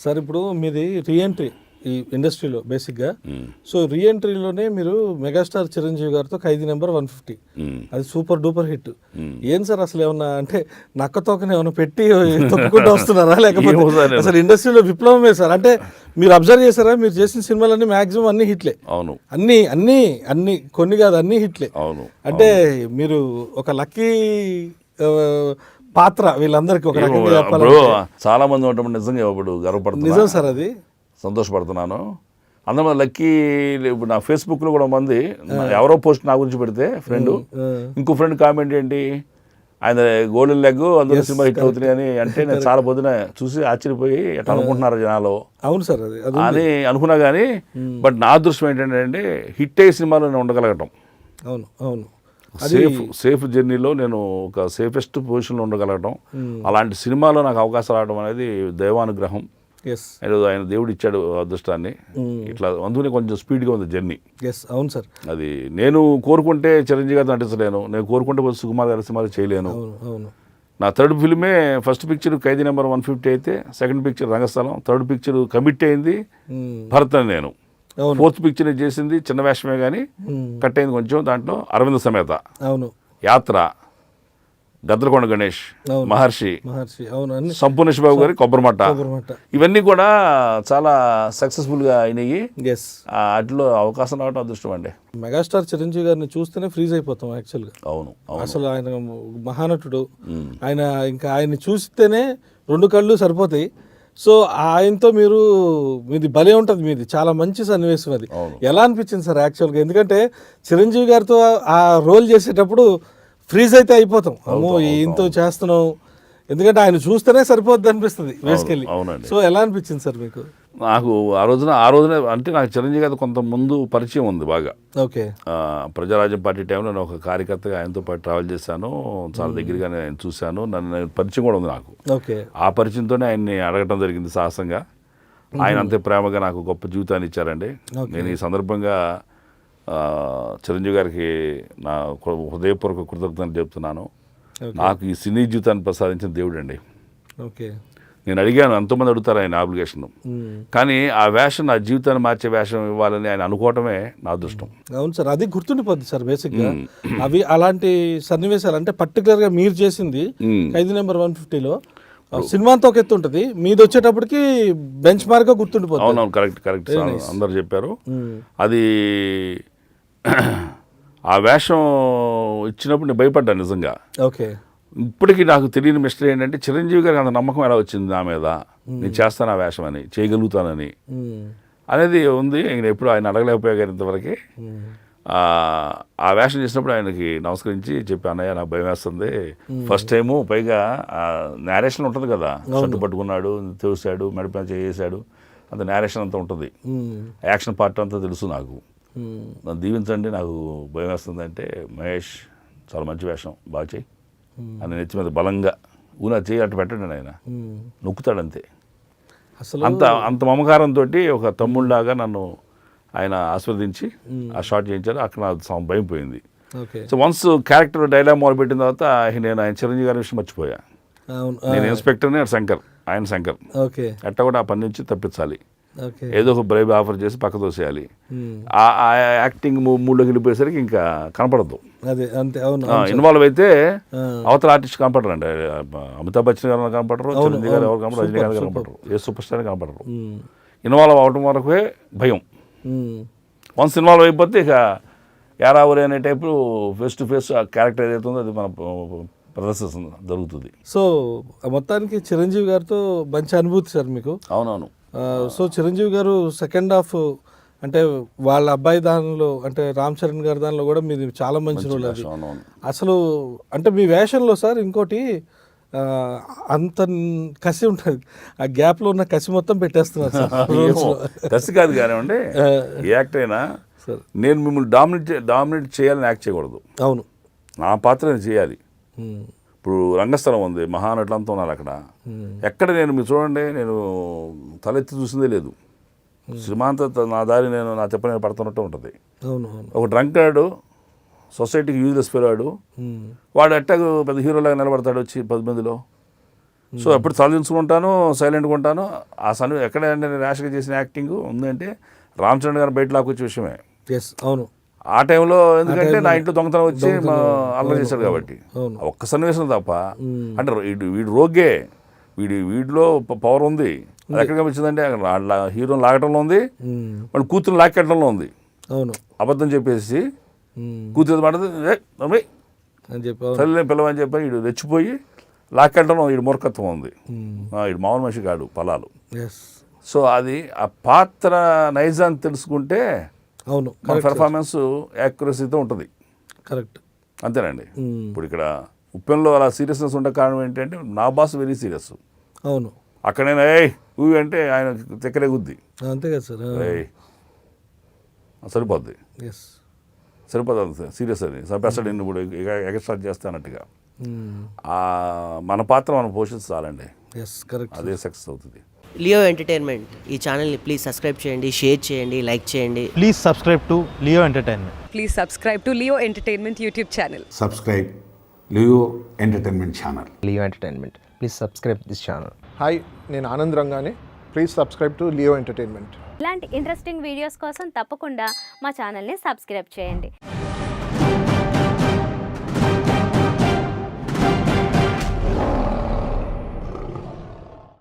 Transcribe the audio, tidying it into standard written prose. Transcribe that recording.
Sir ఇప్పుడు మీది reentry ఈ ఇండస్ట్రీలో బేసిక్గా. సో రీఎంట్రీలోనే మీరు మెగాస్టార్ చిరంజీవి గారితో ఖైదీ నెంబర్ 150, అది సూపర్ డూపర్ హిట్. ఏం సార్ అసలు ఏమన్నా అంటే నక్కతోకనే ఏమైనా పెట్టి తొక్కుకుంటూ వస్తున్నారా, లేకపోతే అసలు ఇండస్ట్రీలో విప్లవమే సార్? అంటే మీరు అబ్జర్వ్ చేశారా, మీరు చేసిన సినిమాలన్నీ మాక్సిమం అన్ని హిట్లే. అవును, అన్ని అన్ని అన్ని కొన్ని కాదు అన్ని హిట్లే. అవును. అంటే మీరు ఒక లక్కీ పాత్ర వీళ్ళందరికీ ఒక రకంగా చెప్పాలి. చాలా మంది ఉంటాం నిజంగా, ఇప్పుడు గర్వపడుతున్నా. నిజం సార్, అది సంతోషపడుతున్నాను. అందరూ లక్కీ. ఇప్పుడు నా ఫేస్బుక్లో కూడా మంది ఎవరో పోస్ట్ నా గురించి పెడితే ఫ్రెండ్, ఇంకో ఫ్రెండ్ కామెంట్ ఏంటి, ఆయన గోల్డెన్ లెగ్ అందరూ సినిమా హిట్ అవుతున్నాయి అని అంటే నేను చాలా పొద్దున చూసి ఆశ్చర్యపోయి ఎట్లా అనుకుంటున్నారు జనాలు. అవును సార్, అది అని అనుకున్నా కానీ బట్ నా అదృష్టం ఏంటంటే హిట్ అయ్యే సినిమాలో నేను ఉండగలగటం. అవును అవును, సేఫ్ జర్నీలో నేను ఒక సేఫెస్ట్ పొజిషన్లో ఉండగలగటం, అలాంటి సినిమాలో నాకు అవకాశం రావడం అనేది దైవానుగ్రహం. ఆయన దేవుడు ఇచ్చాడు అదృష్టాన్ని. ఇట్లా అందుకనే కొంచెం స్పీడ్గా ఉంది జర్నీ. అవును సార్, అది నేను కోరుకుంటే చిరంజీవి గారితో నటించలేను, నేను కోరుకుంటే సుకుమార్ గారి సినిమాలు చేయలేను. నా థర్డ్ ఫిల్మే ఫస్ట్ పిక్చర్ ఖైదీ నెంబర్ 150 అయితే, సెకండ్ పిక్చర్ రంగస్థలం, థర్డ్ పిక్చర్ కమిట్ అయింది భరత్ అని నేను. ఫోర్త్ పిక్చర్ చేసింది చిన్న వేషమే కానీ కట్ అయింది కొంచెం. దాంట్లో అరవింద సమేత, యాత్ర, గద్రకొండ గణేష్, మహర్షి, సంపూర్ణేష్ బాబు గారి కొబ్బరిమట్ట, ఇవన్నీ కూడా చాలా సక్సెస్ఫుల్గా అయినాయి. వాటిలో అవకాశం రావడం అదృష్టం అండి. మెగాస్టార్ చిరంజీవి గారిని చూస్తేనే ఫ్రీజ్ అయిపోతాం యాక్చువల్గా. అవును, అసలు ఆయన మహానటుడు. ఆయన ఇంకా ఆయన్ని చూస్తేనే రెండు కళ్ళు సరిపోతాయి. సో ఆయనతో మీది భలే ఉంటుంది, మీది చాలా మంచి సన్నివేశం. అది ఎలా అనిపించింది సార్ యాక్చువల్గా? ఎందుకంటే చిరంజీవి గారితో ఆ రోల్ చేసేటప్పుడు ఫ్రీజ్ అయితే అయిపోతాం, అమ్మో ఈయనతో చేస్తున్నాం, ఎందుకంటే ఆయన చూస్తేనే సరిపోద్ది అనిపిస్తుంది బేసికల్లీ. సో ఎలా అనిపించింది సార్ మీకు? నాకు ఆ రోజున అంటే నాకు చిరంజీవి గారు కొంత ముందు పరిచయం ఉంది బాగా. ఓకే, ప్రజారాజ్యం పార్టీ టైంలో నేను ఒక కార్యకర్తగా ఆయనతో పాటు ట్రావెల్ చేశాను, చాలా దగ్గరగానే ఆయన చూశాను, నన్ను పరిచయం కూడా ఉంది నాకు. ఓకే, ఆ పరిచయంతోనే ఆయన్ని అడగటం జరిగింది సాహసంగా. ఆయన అంతే ప్రేమగా నాకు గొప్ప జీవితాన్ని ఇచ్చారండి. నేను ఈ సందర్భంగా చిరంజీవి గారికి నా హృదయపూర్వక కృతజ్ఞతలు చెప్తున్నాను. నాకు ఈ సినీ జీవితాన్ని ప్రసాదించిన దేవుడు అండి. ఓకే, నేను అడిగాను, ఎంతోమంది అడుగుతారు ఆయన అప్లికేషన్, కానీ ఆ వేషం నా జీవితాన్ని మార్చే వేషం ఇవ్వాలని ఆయన అనుకోవటమే నా అదృష్టం. అవును సార్, అది గుర్తుండిపోద్ది సార్ బేసిక్గా. అవి అలాంటి సన్నివేశాలు అంటే పర్టికులర్గా మీరు చేసింది ఖైదీ నెంబర్ 150లో సినిమా అంతా ఒక ఎత్తు ఉంటుంది, మీది వచ్చేటప్పటికి బెంచ్ మార్క్గా గుర్తుండిపోతుంది. అవునవును, కరెక్ట్ అందరు చెప్పారు. అది ఆ వేషం ఇచ్చినప్పుడు నేను భయపడ్డాను నిజంగా. ఓకే, ఇప్పటికీ నాకు తెలియని మిస్టరీ ఏంటంటే చిరంజీవి గారికి అంత నమ్మకం ఎలా వచ్చింది నా మీద, నేను చేస్తాను ఆ వేషం అని, చేయగలుగుతానని అనేది ఉంది. నేను ఎప్పుడు ఆయన అడగలేకపోయాను ఇంతవరకు. ఆ వేషం చేసినప్పుడు ఆయనకి నమస్కరించి చెప్పి, అన్నయ్య నాకు భయం వేస్తుంది, ఫస్ట్ టైము, పైగా నేరేషన్ ఉంటుంది కదా, షర్టు పట్టుకున్నాడు, తోసాడు, మెడపై చేసాడు, అంత నేరేషన్ అంతా ఉంటుంది, యాక్షన్ పార్ట్ అంతా తెలుసు నాకు, నన్ను దీవించండి, నాకు భయం వేస్తుంది అంటే, మహేష్ చాలా మంచి వేషం, బాగా చేయి అని నెత్తి మీద బలంగా ఊనా చేయి అట్టు పెట్టండి ఆయన, నొక్కుతాడంతే. అసలు అంత మమకారంతో ఒక తమ్ముళ్ళలాగా నన్ను ఆయన ఆస్వాదించి ఆ షాట్ చేయించారు. అక్కడ నాకు భయం పోయింది. సో వన్స్ క్యారెక్టర్ డైలాగ్ మొదలుపెట్టిన తర్వాత నేను ఆయన చిరంజీవి గారి విషయం మర్చిపోయా. నేను ఇన్స్పెక్టర్ని, శంకర్, ఆయన శంకర్, ఎట్టా కూడా ఆ పని నుంచి తప్పించాలి, ఏదో ఒక బ్రైబ్ ఆఫర్ చేసి పక్క తోసేయాలి. ఆ యాక్టింగ్ మూడ్లోకి వెళ్ళిపోయేసరికి ఇంకా కనపడద్దు, ఇన్వాల్వ్ అయితే అవతల ఆర్టిస్ట్ కనపడరు అండి. అమితాబ్ బచ్చన్ గారు కనపడరు, చిరంజీవి గారు ఎవరు కనపడరు, రజనీ గారు కనపడరు, ఏ సూపర్ స్టార్ కనపడరు. ఇన్వాల్వ్ అవడం వరకే భయం. వన్స్ ఇన్వాల్వ్ అయిపోతే ఇక యారావరి అనే టైపు ఫేస్ టు ఫేస్ ఆ క్యారెక్టర్ ఏదైతే ఉందో అది మన ప్రదర్శన జరుగుతుంది. సో మొత్తానికి చిరంజీవి గారితో మంచి అనుభూతి సార్ మీకు. అవునవును. సో చిరంజీవి గారు సెకండ్ హాఫ్ అంటే వాళ్ళ అబ్బాయి దానిలో అంటే రామ్ చరణ్ గారి దానిలో కూడా మీది చాలా మంచి రోల్. అది అసలు అంటే మీ వేషంలో సార్ ఇంకోటి అంత కసి ఉంటుంది, ఆ గ్యాప్లో ఉన్న కసి మొత్తం పెట్టేస్తున్నారు సార్. కసి కాదు కానివ్వండి, యాక్టర్ అయినా నేను మిమ్మల్ని డామినేట్ చేయాలని యాక్ట్ చేయకూడదు. అవును, నా పాత్ర నేను చేయాలి. ఇప్పుడు రంగస్థలం ఉంది, మహానటులంతా ఉన్నారు అక్కడ. ఎక్కడ నేను మీరు చూడండి, నేను తలెత్తి చూసిందే లేదు. సినిమా అంతా నా దారి నేను నా చెప్ప నేను పడుతున్నట్టు ఉంటుంది. ఒక డ్రంకర్డు, సొసైటీకి యూజ్లెస్ ఫెలోడు, వాడు ఎట్టాగు పెద్ద హీరోలాగా నిలబడతాడు వచ్చి 10 మందిలో. సో ఎప్పుడు తలదించుకుంటాను, సైలెంట్గా ఉంటాను. ఆ ఎక్కడ నేను ర్యాష్గా చేసిన యాక్టింగ్ ఉందంటే రామచంద్ర గారు బయట లాక్కొచ్చే విషయమే. ఎస్, అవును. ఆ టైంలో ఎందుకంటే నా ఇంట్లో దొంగతనం వచ్చి అల్లరి చేశాడు కాబట్టి ఒక్క సన్నివేశం తప్ప. అంటే వీడు రోగ్గే, వీడిలో పవర్ ఉంది. అది ఎక్కడికి వచ్చిందంటే హీరోని లాగటంలో ఉంది, మళ్ళీ కూతురు లాక్కెట్టడంలో ఉంది. అవును, అబద్ధం చెప్పేసి కూతురు మాటది అని చెప్పి తల్లి పిల్లవని చెప్పి వీడు రెచ్చిపోయి లాక్కెట్టడం వీడి మూర్ఖత్వం ఉంది. వీడు మామూలు మనిషి కాడు పొలాలు. సో అది ఆ పాత్ర నైజాన్ని తెలుసుకుంటే అవును, మన పెర్ఫార్మెన్స్ యాక్యురసీతో ఉంటుంది. కరెక్ట్, అంతేనండి. ఇప్పుడు ఇక్కడ ఉప్పెన్లో అలా సీరియస్నెస్ ఉండే కారణం ఏంటంటే నా బాస్ వెరీ సీరియస్. అవును, అక్కడ నేను ఊవి అంటే ఆయన తెక్కరే గుద్ది, అంతే కదా సార్. సరిపోద్ది, ఎస్, సరిపోతుంది. సీరియస్ అది చంపేస్తాడు నిన్ను ఇప్పుడు ఎక్స్ట్రా చేస్తానట్టుగా. మన పాత్ర మనం పోషించాలండి. ఎస్, కరెక్ట్, అదే సక్సెస్ అవుతుంది. లియో ఎంటర్టైన్మెంట్ ఈ ఛానల్ని ప్లీజ్ సబ్స్క్రైబ్ చేయండి, షేర్ చేయండి, లైక్ చేయండి. Please subscribe to Leo Entertainment. Please subscribe to Leo Entertainment YouTube channel. Subscribe Leo Entertainment Channel. Leo Entertainment. Please subscribe this channel. Hi, నేను ఆనంద్ రంగానే. Please subscribe to Leo Entertainment. ఇలాంటి interesting videos కోసం తప్పకుండా మా ఛానల్ని subscribe చేయండి.